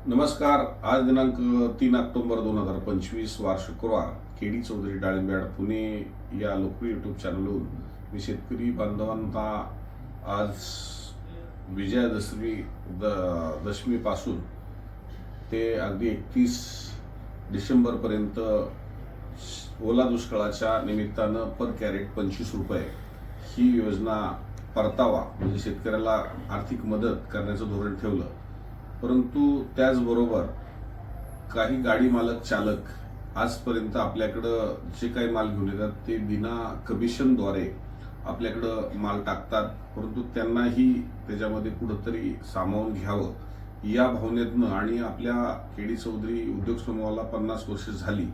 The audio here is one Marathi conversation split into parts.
नमस्कार. आज दिनांक 3 ऑक्टोबर 2025 वार शुक्रवार. केडी चौधरी डाळिंबयाड पुणे या लोकप्रिय यूट्यूब चॅनलवरून मी शेतकरी बांधवांना आज विजयादशमी दशमीपासून ते अगदी 31 डिसेंबरपर्यंत ओला दुष्काळाच्या निमित्तानं पर कॅरेट 25 रुपये ही योजना परतावा म्हणजे शेतकऱ्याला आर्थिक मदत करण्याचं धोरण ठेवलं. परंतु त्याचबरोबर काही गाडी मालक चालक आजपर्यंत आपल्याकडं जे काही माल घेऊन येतात ते बिना कमिशनद्वारे आपल्याकडं माल टाकतात, परंतु त्यांनाही त्याच्यामध्ये कुठंतरी सामावून घ्यावं या भावनेतनं आणि आपल्या केडी चौधरी उद्योग समूहाला 50 वर्ष झाली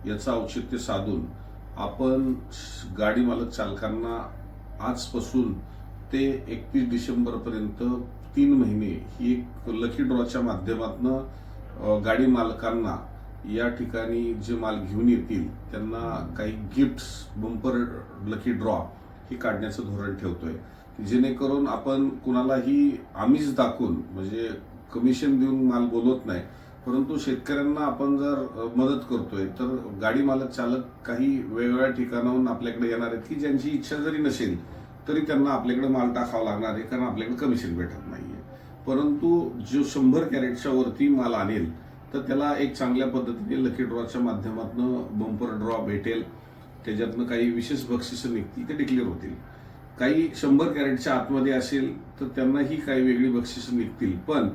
याचं औचित्य साधून आपण गाडी मालक चालकांना आजपासून ते 31 डिसेंबरपर्यंत 3 महिने ही एक लकी ड्रॉच्या माध्यमातून गाडी मालकांना या ठिकाणी जे माल घेऊन येतील त्यांना काही गिफ्ट्स बंपर लकी ड्रॉ ही काढण्याचं धोरण ठेवतोय, जेणेकरून आपण कुणालाही आमिष दाखवून म्हणजे कमिशन देऊन माल बोलवत नाही, परंतु शेतकऱ्यांना आपण जर मदत करतोय तर गाडी मालक चालक काही वेगवेगळ्या ठिकाणाहून आपल्याकडे येणार आहेत की ज्यांची इच्छा जरी नसेल तरी त्यांना आपल्याकडे माल टाकावा लागणार आहे, कारण आपल्याकडे कमिशन भेटत नाहीये. परंतु जो 100 कॅरेटच्या वरती माल आणेल तर त्याला एक चांगल्या पद्धतीने लकी ड्रॉच्या माध्यमातून बंपर ड्रॉ भेटेल. त्याच्यातनं काही विशेष बक्षिसं निघतील, ते डिक्लेअर होतील. काही 100 कॅरेटच्या आतमध्ये असेल तर त्यांनाही काही वेगळी बक्षिसं निघतील, पण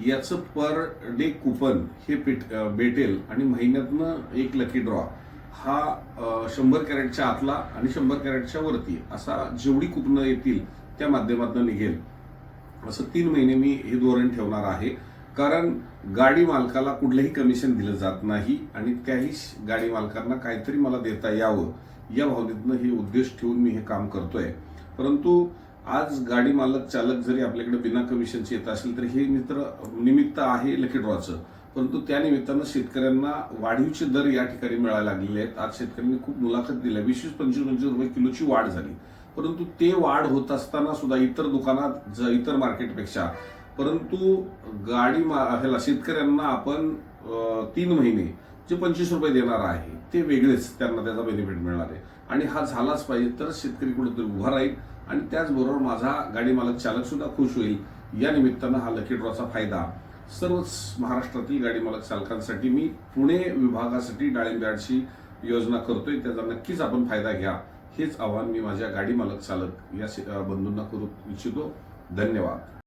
याचं पर डे कुपन हे भेटेल आणि महिन्यातनं एक लकी ड्रॉ हा 100 कॅरेटच्या आतला आणि 100 कॅरेटच्या वरती असा जेवढी कुपनं येतील त्या माध्यमातून निघेल. असं 3 महिने मी हे धोरण ठेवणार आहे, कारण गाडी मालकाला कुठलंही कमिशन दिलं जात नाही आणि त्याही गाडी मालकांना काहीतरी मला देता यावं या भावनेतनं हे उद्देश ठेवून मी हे काम करतोय. परंतु आज गाडी मालक चालक जरी आपल्याकडे बिना कमिशनचे येत असेल तर हे निमित्त आहे लकी ड्रॉचं, परंतु त्या निमित्तानं शेतकऱ्यांना वाढीवचे दर या ठिकाणी मिळायला लागलेले आहेत. आज शेतकऱ्यांनी खूप मुलाखत दिल्या, 20-25 रुपये किलोची वाढ झाली, परंतु ते वाढ होत असताना सुद्धा इतर दुकानात इतर मार्केटपेक्षा, परंतु ह्याला शेतकऱ्यांना आपण 3 महिने जे 25 रुपये देणार आहे ते वेगळेच त्यांना त्याचा बेनिफिट मिळणार आहे आणि हा झालाच पाहिजे तर शेतकरी कुठेतरी उभा राहील आणि त्याचबरोबर माझा गाडी मालक चालक सुद्धा खुश होईल. या निमित्तानं हा लकी ड्रॉचा फायदा सर्वच महाराष्ट्रातील गाडी मालक चालकांसाठी मी पुणे विभागासाठी डाळिंबयाडची योजना करतोय, त्याचा नक्कीच आपण फायदा घ्या हेच आवाहन मी माझ्या गाडी मालक चालक या बंधूंना करू इच्छितो. धन्यवाद.